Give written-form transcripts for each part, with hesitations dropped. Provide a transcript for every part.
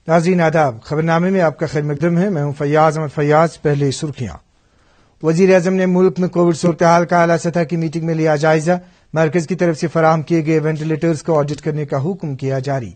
नाज़रीन आदाब, खबरनामे में आपका खैर मकदम है। मैं हूं फैयाज अहमद फैयाज। पहले सुर्खियां। वजीर आजम ने मुल्क में कोविड सूरत-ए-हाल का आला सतह की मीटिंग में लिया जायजा। मरकज की तरफ से फराहम किए गए वेंटिलेटर्स को ऑडिट करने का हुक्म किया जारी।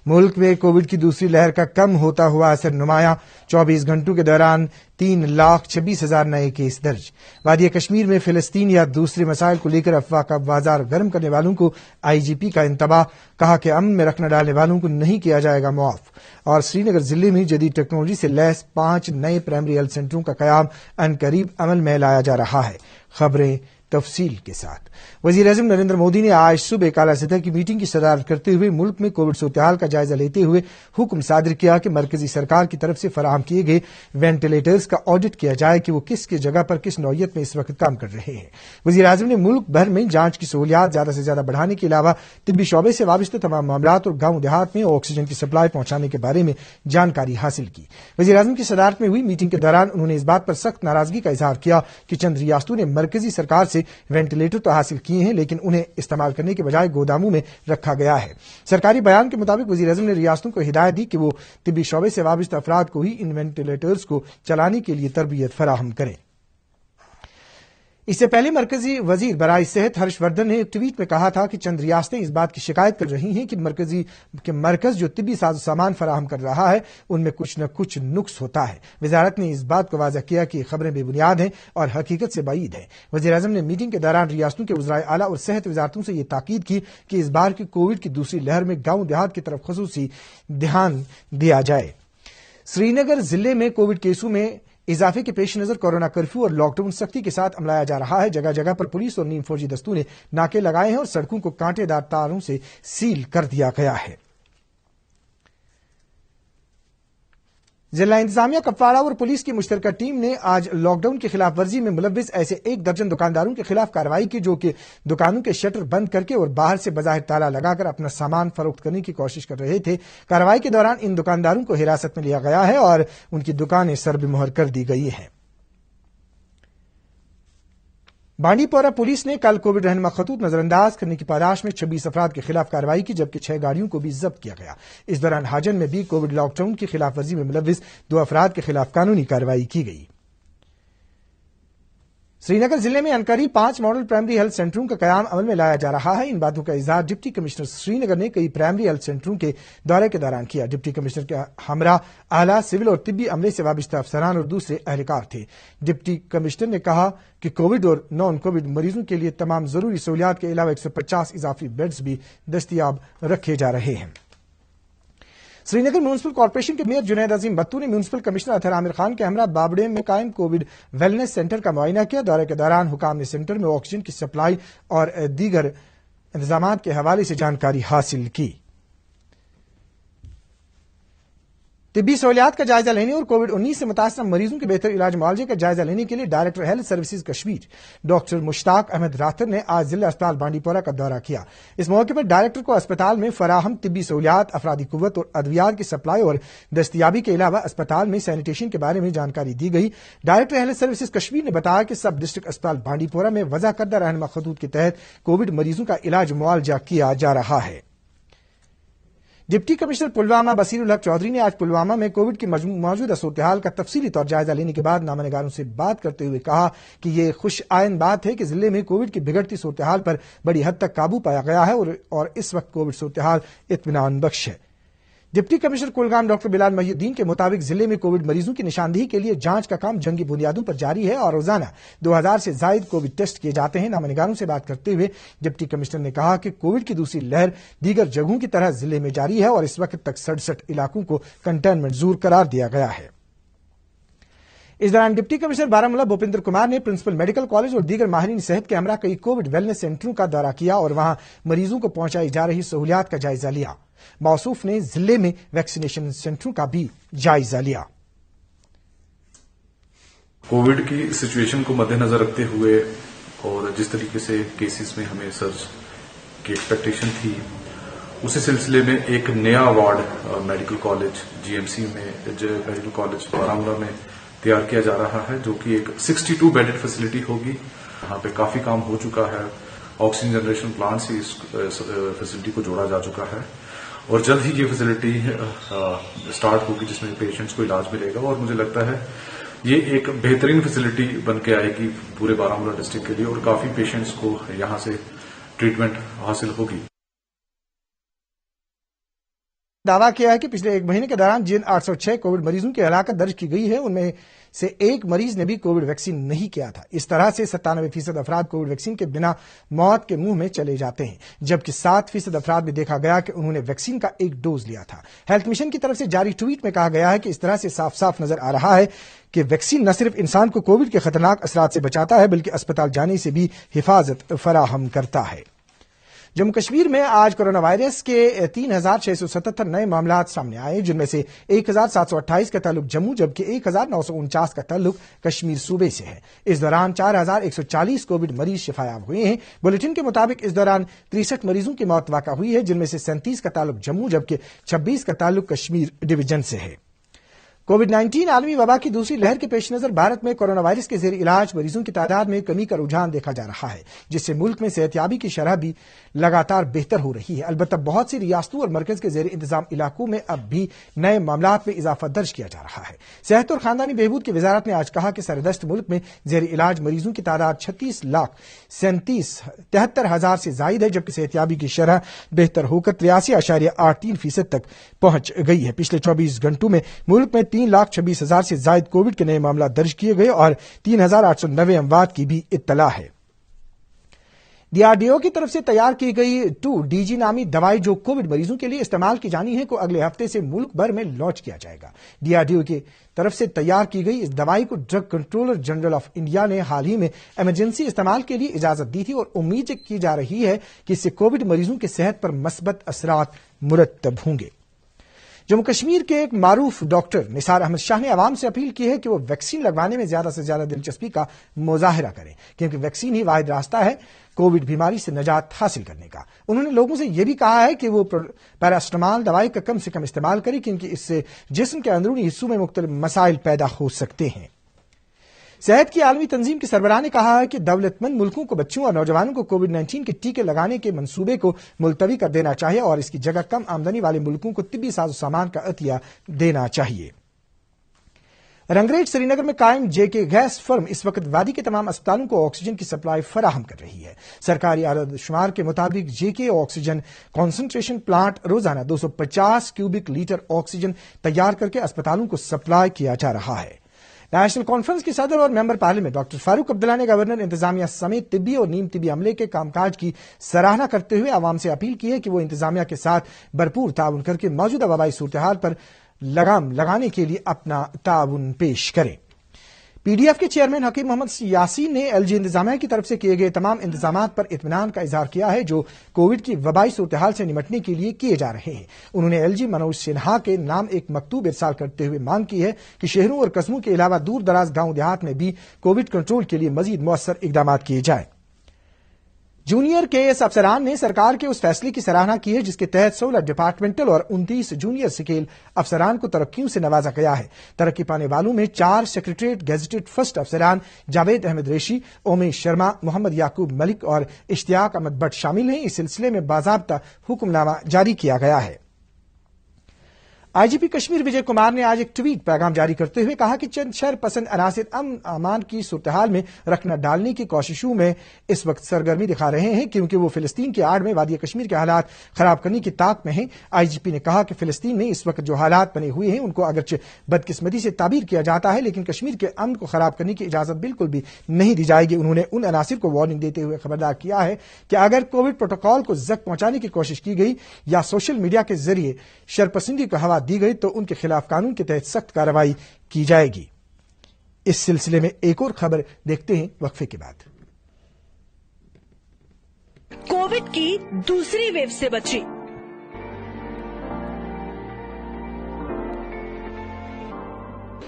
मुल्क में कोविड की दूसरी लहर का कम होता हुआ असर नुमाया। 24 घंटों के दौरान 3,26,000 नए केस दर्ज। वादी कश्मीर में फिलिस्तीन या दूसरे मसाइल को लेकर अफवाह का बाजार गर्म करने वालों को IGP का इंतबाह। कहा कि अमन में रखना डालने वालों को नहीं किया जाएगा मुआफ। और श्रीनगर जिले में जदीद टेक्नोलॉजी से लैस 5 नए प्राइमरी हेल्थ सेंटरों का कयाम अनकरीब अमल में लाया जा रहा है। खबरें तफसील के साथ। वजीर आजम नरेंद्र मोदी ने आज सुबह एक आला सतह की मीटिंग की सदारत करते हुए मुल्क में कोविड सूरत-ए-हाल का जायजा लेते हुए हुक्म सादिर किया कि मरकजी सरकार की तरफ से फराहम किए गए वेंटिलेटर्स का ऑडिट किया जाए कि वो किस जगह पर किस नौयत में इस वक्त काम कर रहे हैं। वजीर आजम ने मुल्क भर में जांच की सहूलियात ज्यादा से ज्यादा बढ़ाने के अलावा तिब्बी शोबे से वाबस्ता तमाम मामलात और गांव देहात में ऑक्सीजन की सप्लाई पहुंचाने के बारे में जानकारी हासिल की। वजीर आजम की सदारत में हुई मीटिंग के दौरान उन्होंने इस बात पर सख्त नाराजगी का इजहार किया कि चंद रियासतों ने मरकजी सरकार से वेंटिलेटर तो हासिल किए हैं, लेकिन उन्हें इस्तेमाल करने के बजाय गोदामों में रखा गया है। सरकारी बयान के मुताबिक वजीर आजम ने रियासतों को हिदायत दी कि वो तिब्बी शोबे से वाबस्ता अफराद को ही इन वेंटिलेटर्स को चलाने के लिए तरबियत फराहम करें। इससे पहले मरकजी वजीर बराए सेहत हर्षवर्धन ने एक ट्वीट में कहा था कि चंद रियासतें इस बात की शिकायत कर रही हैं कि मरकज जो तिब्बी साजो सामान फराहम कर रहा है उनमें कुछ न कुछ नुक्स होता है। वजारत ने इस बात को वाज़ह किया कि खबरें बेबुनियाद हैं और हकीकत से बाईद हैं। वज़ीर आज़म ने मीटिंग के दौरान रियासतों के वज़राए आला और सेहत वजारतों से यह ताकीद की कि इस बार की कोविड की दूसरी लहर में गांव देहात की तरफ खसूसी ध्यान दिया जाए। श्रीनगर जिले में कोविड केसों में इजाफे के पेश नजर कोरोना कर्फ्यू और लॉकडाउन सख्ती के साथ अमलाया जा रहा है। जगह जगह पर पुलिस और नीम फौजी दस्तों ने नाके लगाए हैं और सड़कों को कांटेदार तारों से सील कर दिया गया है। जिला इंतजामिया कपवाड़ा और पुलिस की मुश्तरका टीम ने आज लॉकडाउन की खिलाफ वर्जी में मुलव्विस ऐसे 1 दर्जन दुकानदारों के खिलाफ कार्रवाई की जो कि दुकानों के शटर बंद करके और बाहर से बज़ाहिर ताला लगाकर अपना सामान फरोख्त करने की कोशिश कर रहे थे। कार्रवाई के दौरान इन दुकानदारों को हिरासत में लिया गया है और उनकी दुकानें सरबेमुहर कर दी गई हैं। बांडीपोरा पुलिस ने कल कोविड रहनुमा खतूत नजरअंदाज करने की पादाश में 26 अफराद के खिलाफ कार्रवाई की, जबकि 6 गाड़ियों को भी जब्त किया गया। इस दौरान हाजन में भी कोविड लॉकडाउन की खिलाफ वर्जी में मुलव्विस 2 अफराद के खिलाफ कानूनी कार्रवाई की गई। श्रीनगर जिले में अनकरीब 5 मॉडल प्राइमरी हेल्थ सेंटरों का कयाम अमल में लाया जा रहा है। इन बातों का इजहार डिप्टी कमिश्नर श्रीनगर ने कई प्राइमरी हेल्थ सेंटरों के दौरे के दौरान किया। डिप्टी कमिश्नर के हमरा आला सिविल और तिब्बी अमले से वाबस्ता अफसरान और दूसरे अहलकार थे। डिप्टी कमिश्नर ने कहा कि कोविड और नॉन कोविड मरीजों के लिए तमाम जरूरी सहूलियात के अलावा 150 इजाफी बेड्स भी दस्तियाब रखे जा रहे हैं। श्रीनगर म्यूनिसिपल कॉर्पोरेशन के मेयर जुनैद अजीम बत्तू ने म्यूनिसिपल कमिश्नर अतहर आमिर खान के हमरा बाबड़े में कायम कोविड वेलनेस सेंटर का मुआयना किया। दौरे के दौरान हुकाम ने सेंटर में ऑक्सीजन की सप्लाई और दीगर इंतजाम के हवाले से जानकारी हासिल की। तिब्बी सहूलियात का जायजा लेने और कोविड-19 से मुतासर मरीजों के बेहतर इलाज मुआवजे का जायजा लेने के लिए director health services Kashmir doctor Mushtaq Ahmad Rather ने आज जिला अस्पताल बांडीपोरा का दौरा किया। इस मौके पर डायरेक्टर को अस्पताल में फराहम तिब्बी सहूलियात, अफरादी कुव्वत और अद्वियात की सप्लाई और दस्तियाबी के अलावा अस्पताल में सैनिटेशन के बारे में जानकारी दी गई। डायरेक्टर हेल्थ सर्विसेज कश्मीर ने बताया कि सब डिस्ट्रिक्ट अस्पताल बांडीपोरा में वजह करदा रहनुमा खतूत के तहत कोविड मरीजों का इलाज मुआवजा किया जा रहा है। डिप्टी कमिश्नर पुलवामा बसीरुल हक चौधरी ने आज पुलवामा में कोविड की मौजूदा सूरत-ए-हाल का तफसीली तौर जायजा लेने के बाद नामनिगारों से बात करते हुए कहा कि यह खुश आइन बात है कि जिले में कोविड की बिगड़ती सूरत-ए-हाल पर बड़ी हद तक काबू पाया गया है और इस वक्त कोविड सूरत-ए-हाल इत्मीनान बख्श है। Deputy commissioner Kulgam doctor Bilal Mohiuddin के मुताबिक जिले में कोविड मरीजों की निशानदेही के लिए जांच का काम जंगी बुनियादों पर जारी है और रोजाना 2000 से जायद कोविड टेस्ट किए जाते हैं। नामनिगारों से बात करते हुए डिप्टी कमिश्नर ने कहा कि कोविड की दूसरी लहर दीगर जगहों की तरह जिले में जारी है और इस वक्त तक 67 इलाकों को कंटेनमेंट जोन करार दिया गया है। इस दौरान डिप्टी कमिश्नर बारामूला भूपिंदर कुमार ने प्रिंसिपल मेडिकल कॉलेज और दीगर माहिरीन सेहत के हमरा कई कोविड वेलनेस सेंटरों का दौरा किया और वहां मरीजों को पहुंचाई जा रही सहूलियात का जायजा लिया। मौसूफ ने जिले में वैक्सीनेशन सेंटरों का भी जायजा लिया। कोविड की सिचुएशन को मद्देनजर रखते हुए और जिस तरीके से केसेस में हमें सर्च की एक्सपेक्टेशन थी, उसी सिलसिले में एक नया वार्ड मेडिकल कॉलेज GMC में मेडिकल कॉलेज बारामूला में तैयार किया जा रहा है, जो कि एक 62 बेडेड फैसिलिटी होगी। यहाँ पे काफी काम हो चुका है। ऑक्सीजन जनरेशन प्लांट से इस फैसिलिटी को जोड़ा जा चुका है اور جلد ہی یہ فیسلٹی اسٹارٹ ہوگی جس میں پیشنٹس کو علاج ملے گا، اور مجھے لگتا ہے یہ ایک بہترین فیسلٹی بن کے آئے گی پورے بارہمولہ ڈسٹرکٹ کے لیے، اور کافی پیشنٹس کو یہاں سے ٹریٹمنٹ حاصل ہوگی۔ دعویٰ کیا ہے کہ پچھلے ایک مہینے کے دوران جن 806 کووڈ مریضوں کی ہلاکت درج کی گئی ہے ان میں سے ایک مریض نے بھی کووڈ ویکسین نہیں کیا تھا۔ اس طرح سے 97% افراد کووڈ ویکسین کے بنا موت کے منہ میں چلے جاتے ہیں، جبکہ 7% افراد میں دیکھا گیا کہ انہوں نے ویکسین کا ایک ڈوز لیا تھا۔ ہیلتھ مشن کی طرف سے جاری ٹویٹ میں کہا گیا ہے کہ اس طرح سے صاف صاف نظر آ رہا ہے کہ ویکسین نہ صرف انسان کو کووڈ کے خطرناک اثرات سے بچاتا ہے بلکہ اسپتال جانے سے بھی حفاظت فراہم کرتا ہے۔ جموں کشمیر میں آج کورونا وائرس کے 3677 نئے معاملات سامنے آئے، جن میں سے 1728 کا تعلق جموں جبکہ 1949 کا تعلق کشمیر صوبے سے ہے۔ اس دوران 4140 کووڈ مریض شفایاب ہوئے ہیں۔ بلیٹن کے مطابق اس دوران 63 مریضوں کی موت واقع ہوئی ہے، جن میں سے 37 کا تعلق جموں جبکہ 26 کا تعلق کشمیر ڈویژن سے ہے۔ کووڈ 19 عالمی وبا کی دوسری لہر کے پیش نظر بھارت میں کورونا وائرس کے زیر علاج مریضوں کی تعداد میں کمی کا رجحان دیکھا جا رہا ہے، جس سے ملک میں صحت یابی کی شرح بھی لگاتار بہتر ہو رہی ہے۔ البتہ بہت سی ریاستوں اور مرکز کے زیر انتظام علاقوں میں اب بھی نئے معاملات میں اضافہ درج کیا جا رہا ہے۔ صحت اور خاندانی بہبود کی وزارت نے آج کہا کہ سردست ملک میں زیر علاج مریضوں کی تعداد 36,73,000 سے زائد ہے، جبکہ صحت یابی کی شرح بہتر ہو کر 83.83% تک پہنچ گئی ہے۔ پچھلے 24 گھنٹوں میں ملک میں 3,26,000 سے زائد کووڈ کے نئے معاملات درج کیے گئے اور 3,890 اموات کی بھی اطلاع ہے۔ DRDO کی طرف سے تیار کی گئی 2DG نامی دوائی جو کووڈ مریضوں کے لیے استعمال کی جانی ہے کو اگلے ہفتے سے ملک بھر میں لانچ کیا جائے گا۔ DRDO کی طرف سے تیار کی گئی اس دوائی کو drug controller general of India نے حال ہی میں ایمرجنسی استعمال کے لیے اجازت دی تھی، اور امید کی جا رہی ہے کہ اس سے کووڈ مریضوں کی صحت پر مثبت اثرات مرتب ہوں گے۔ جموں کشمیر کے ایک معروف ڈاکٹر نثار احمد شاہ نے عوام سے اپیل کی ہے کہ وہ ویکسین لگوانے میں زیادہ سے زیادہ دلچسپی کا مظاہرہ کریں، کیونکہ ویکسین ہی واحد راستہ ہے کووڈ بیماری سے نجات حاصل کرنے کا۔ انہوں نے لوگوں سے یہ بھی کہا ہے کہ وہ پیراسٹامال دوائی کا کم سے کم استعمال کریں، کیونکہ اس سے جسم کے اندرونی حصوں میں مختلف مسائل پیدا ہو سکتے ہیں۔ صحت کی عالمی تنظیم کے سربراہ نے کہا ہے کہ دولت مند ملکوں کو بچوں اور نوجوانوں کو کووڈ 19 کے ٹیکے لگانے کے منصوبے کو ملتوی کر دینا چاہیے اور اس کی جگہ کم آمدنی والے ملکوں کو طبی ساز و سامان کا عطیہ دینا چاہیے۔ رنگریٹ سری نگر میں قائم JK گیس فرم اس وقت وادی کے تمام اسپتالوں کو آکسیجن کی سپلائی فراہم کر رہی ہے۔ سرکاری اعداد و شمار کے مطابق JK آکسیجن کنسنٹریشن پلانٹ روزانہ 250 کیوبک لیٹر آکسیجن تیار کر کے اسپتالوں کو سپلائی کیا جا رہا ہے۔ نیشنل کانفرنس کے صدر اور member parliament doctor Farooq Abdullah نے گورنر انتظامیہ سمیت طبی اور نیم طبی عملے کے کام کاج کی سراہنا کرتے ہوئے عوام سے اپیل کی ہے کہ وہ انتظامیہ کے ساتھ بھرپور تعاون کر کے موجودہ وبائی صورتحال پر لگام لگانے کے لیے اپنا تعاون پیش کریں۔ PDF کے چیئرمین حکیم محمد یاسین نے LG انتظامیہ کی طرف سے کیے گئے تمام انتظامات پر اطمینان کا اظہار کیا ہے جو کووڈ کی وبائی صورتحال سے نمٹنے کے لیے کیے جا رہے ہیں۔ انہوں نے LG منوج سنہا کے نام ایک مکتوب ارسال کرتے ہوئے مانگ کی ہے کہ شہروں اور قصبوں کے علاوہ دور دراز گاؤں دیہات میں بھی کووڈ کنٹرول کے لیے مزید مؤثر اقدامات کیے جائیں۔ جونیئر KS افسران نے سرکار کے اس فیصلے کی سراہنا کی ہے جس کے تحت 16 ڈپارٹمنٹل اور 29 جونیئر سکیل افسران کو ترقیوں سے نوازا گیا ہے۔ ترقی پانے والوں میں 4 سیکریٹریٹ گیزیٹڈ فرسٹ افسران جاوید احمد ریشی، اومیش شرما، محمد یعقوب ملک اور اشتیاق احمد بٹ شامل ہیں۔ اس سلسلے میں باضابطہ حکم نامہ جاری کیا گیا ہے۔ IGP کشمیر وجے کمار نے آج ایک ٹویٹ پیغام جاری کرتے ہوئے کہا کہ چند شر پسند عناصر امن امان کی صورتحال میں رکھنا ڈالنے کی کوششوں میں اس وقت سرگرمی دکھا رہے ہیں، کیونکہ وہ فلسطین کی آڑ میں وادی کشمیر کے حالات خراب کرنے کی طاق میں ہیں۔ IGP نے کہا کہ فلسطین میں اس وقت جو حالات بنے ہوئے ہیں ان کو اگرچہ بدقسمتی سے تعبیر کیا جاتا ہے لیکن کشمیر کے امن کو خراب کرنے کی اجازت بالکل بھی نہیں دی جائے گی۔ انہوں نے ان عناصر کو وارننگ دیتے ہوئے خبردار کیا ہے کہ اگر کووڈ پروٹوکول کو زخم پہنچانے کی کوشش کی گئی یا سوشل میڈیا کے ذریعے شرپسندی کو ہوا دی گئی تو ان کے خلاف قانون کے تحت سخت کارروائی کی جائے گی۔ اس سلسلے میں ایک اور خبر دیکھتے ہیں وقفے کے بعد۔ کووڈ کی دوسری ویو سے بچیں۔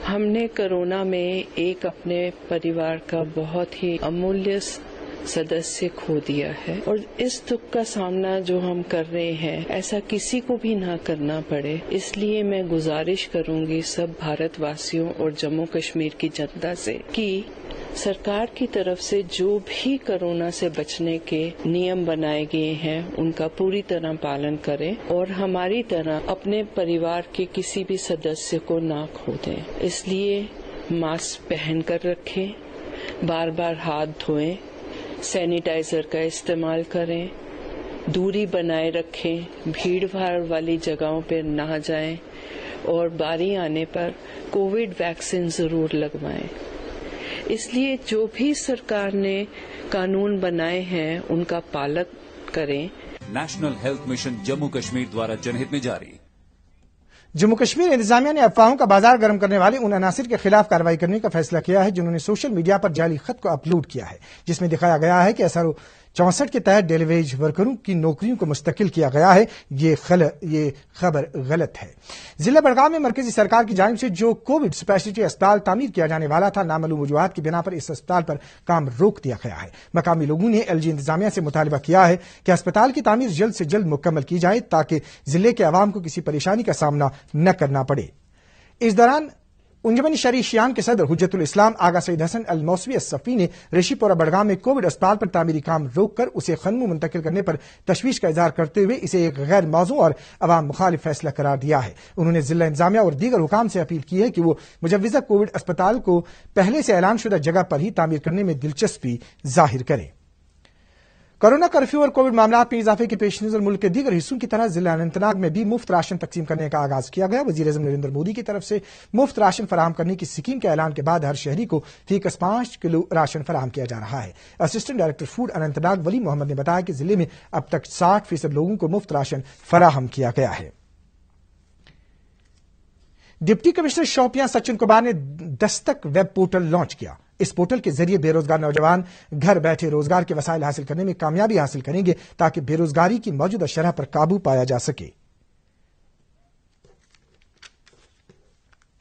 ہم نے کورونا میں ایک اپنے پریوار کا بہت ہی امولیہ سدسیہ کھو دیا ہے، اور اس دکھ کا سامنا جو ہم کر رہے ہیں ایسا کسی کو بھی نہ کرنا پڑے، اس لیے میں گزارش کروں گی سب بھارت واسیوں اور جموں کشمیر کی جنتا سے کہ सरकार की तरफ से जो भी कोरोना से बचने के नियम बनाए गए हैं उनका पूरी तरह पालन करें और हमारी तरह अपने परिवार के किसी भी सदस्य को ना खो दें। इसलिए मास्क पहन कर रखें, बार बार हाथ धोएं, सैनिटाइजर का इस्तेमाल करें, दूरी बनाए रखें, भीड़ भाड़ वाली जगहों पर ना जाएं और बारी आने पर कोविड वैक्सीन जरूर लगवाएं। इसलिए जो भी सरकार ने कानून बनाए हैं उनका पालन करें। National health mission Jammu Kashmir द्वारा जनहित में जारी। जम्मू कश्मीर इंतजामिया ने अफवाहों का बाजार गर्म करने वाले उन अनासिर के खिलाफ कार्रवाई करने का फैसला किया है जिन्होंने सोशल मीडिया पर जाली खत को अपलोड किया है, जिसमें दिखाया गया है कि SRO 64 के तहत डेलीवेज वर्करों की नौकरियों को मुस्तकिल किया गया है। ये खबर गलत है। जिला बड़गाम में मरकजी सरकार की जानिब से जो कोविड स्पेशलिटी अस्पताल तामीर किया जाने वाला था, नामालूम वजूहात की बिना पर इस अस्पताल पर काम रोक दिया गया है। मकामी लोगों ने LG इंतजामिया से मुतालबा किया है कि अस्पताल की तामीर जल्द से जल्द मुकम्मल की जाए ताकि जिले के अवाम को किसी परेशानी का सामना न करना पड़े। इस दौरान अंजुमन शरी शियान के सदर हुज्जतुल इस्लाम आगा सईद हसन अल मौसवी सफ़ी ने रेशीपोरा बड़गाम में कोविड अस्पताल पर तामीरी काम रोककर उसे खन्मू मुंतकिल करने पर तशवीश का इजहार करते हुए इसे एक गैर मौजू और अवाम मुखालिफ फैसला करार दिया है। उन्होंने जिला इंतजामिया और दीगर हुकाम से अपील की है कि वो मुजव्विज़ा कोविड अस्पताल को पहले से ऐलान शुदा जगह पर ही तामीर करने में दिलचस्पी जाहिर करें। कोरोना कर्फ्यू और कोविड मामलात में इजाफे के पेश नजर मुल्क के दीगर हिस्सों की तरह जिला अनंतनाग में भी मुफ्त राशन तकसीम करने का आगाज किया गया। वज़ीर-ए-आज़म नरेंद्र मोदी की तरफ से मुफ्त राशन फराहम करने की स्कीम के ऐलान के बाद हर शहरी को फीकस 5 किलो राशन फराहम किया जा रहा है। असिस्टेंट डायरेक्टर फूड अनंतनाग वली मोहम्मद ने बताया कि जिले में अब तक 60% लोगों को मुफ्त राशन फराहम किया गया है। डिप्टी कमिश्नर शोपियां सचिन कुमार ने दस्तक वेब पोर्टल लॉन्च किया। इस पोर्टल के जरिए बेरोजगार नौजवान घर बैठे रोजगार के वसाइल हासिल करने में कामयाबी हासिल करेंगे ताकि बेरोजगारी की मौजूदा शरह पर काबू पाया जा सके।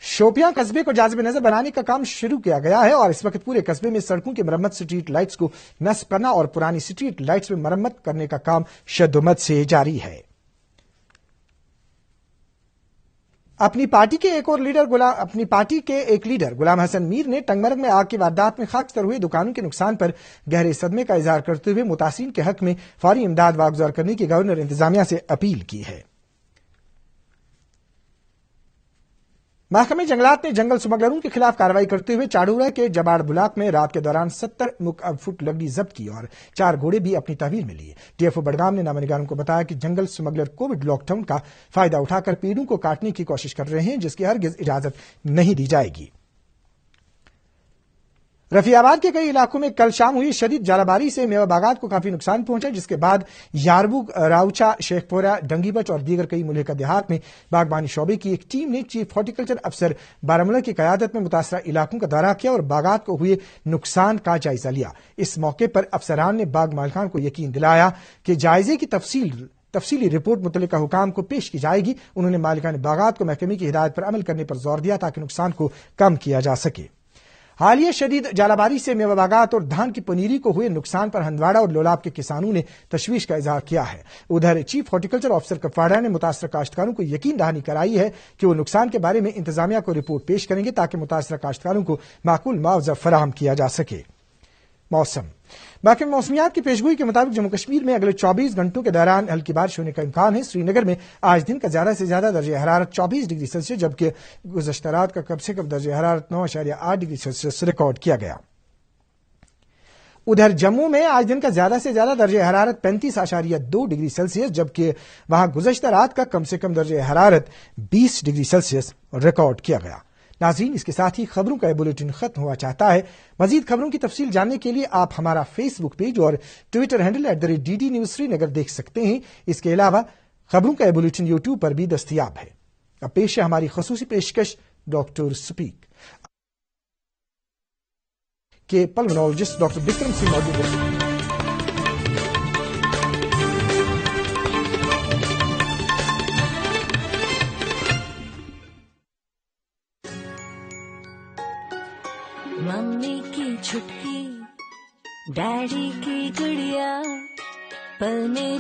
शोपियां कस्बे को जाज़िब नजर बनाने का काम शुरू किया गया है और इस वक्त पूरे कस्बे में सड़कों की मरम्मत, स्ट्रीट लाइट्स को नस्ब करना और पुरानी स्ट्रीट लाइट्स में मरम्मत करने का काम शद्दोमद से जारी है। अपनी पार्टी के एक लीडर गुलाम हसन मीर ने टंगमर्ग में आग की वारदात में खाकसतर हुए दुकानों के नुकसान पर गहरे सदमे का इजहार करते हुए मुतासिरीन के हक में फौरी इमदाद वागुजार करने की गवर्नर इंतजामिया से अपील की है। महकमे जंगलात ने जंगल स्मगलरों के खिलाफ कार्रवाई करते हुए चाड़ूरा के जबाड़ ब्लॉक में रात के दौरान 70 फुट लकड़ी जब्त की और 4 घोड़े भी अपनी तहवील में लिए। TFO बड़गाम ने नामनिगारों को बताया कि जंगल स्मगलर कोविड लॉकडाउन का फायदा उठाकर पेड़ों को काटने की कोशिश कर रहे हैं, जिसकी हरगिज इजाजत नहीं दी जाएगी। रफियाबाद के कई इलाकों में कल शाम हुई शदीद जालाबारी से मेवा बागात को काफी नुकसान पहुंचा, जिसके बाद यारबुग, राउचा, शेखपोरा, डंगीबच और दीगर कई मुल्क देहात में बागबानी शोबे की एक टीम ने चीफ हॉर्टिकल्चर अफसर बारामूला की क़यादत में मुतासरा इलाकों का दौरा किया और बागात को हुए नुकसान का जायजा लिया। इस मौके पर अफसरान ने बाग मालिकान को यकीन दिलाया कि जायजे की तफसीली रिपोर्ट मुतल्लिका हुकाम को पेश की जाएगी। उन्होंने मालिकान बागात को महकमे की हिदायत पर अमल करने पर जोर दिया ताकि नुकसान को कम किया जा सके। हालिया शदीद जालाबारी से मेवा बागात और धान की पनीरी को हुए नुकसान पर हंदवाड़ा और लोलाब के किसानों ने तशवीश का इजहार किया है। उधर चीफ हॉर्टिकल्चर ऑफिसर कपवाड़ा ने मुतासरा काश्तकारों को यकीन दहानी कराई है कि वो नुकसान के बारे में इंतजामिया को रिपोर्ट पेश करेंगे ताकि मुतासरा काश्तकारों को माकूल मुआवजा फराहम किया जा सके। मौसम बाकी मौसमियात की पेशगोई के मुताबिक जम्मू कश्मीर में अगले 24 घंटों के दौरान हल्की बारिश होने का इम्कान है। श्रीनगर में आज दिन का ज्यादा से ज्यादा दर्जे हरारत 24 डिग्री सेल्सियस, जबकि गुज़श्ता रात का कम से कम दर्जे हरारत 9.8 डिग्री सेल्सियस रिकॉर्ड किया गया। उधर जम्मू में आज दिन का ज्यादा से ज्यादा दर्जे हरारत 35.2 डिग्री सेल्सियस, जबकि वहां गुज़श्ता रात का कम से कम दर्जे हरारत 20 डिग्री सेल्सियस रिकॉर्ड किया गया। नाज़रीन, इसके साथ ही खबरों का बुलेटिन खत्म हुआ चाहता है। मजीद खबरों की तफसील जानने के लिए आप हमारा फेसबुक पेज और Twitter handle @DD News Srinagar देख सकते हैं। इसके अलावा खबरों का बुलेटिन यूट्यूब पर भी दस्तयाब है। अब पेश है हमारी खसूसी पेशकश डॉक्टर स्पीक के पल्मोनोलॉजिस्ट डॉक्टर विक्रम सिंह मौजूद हैं। मम्मी की छुटकी, डैडी की गुड़िया, पल में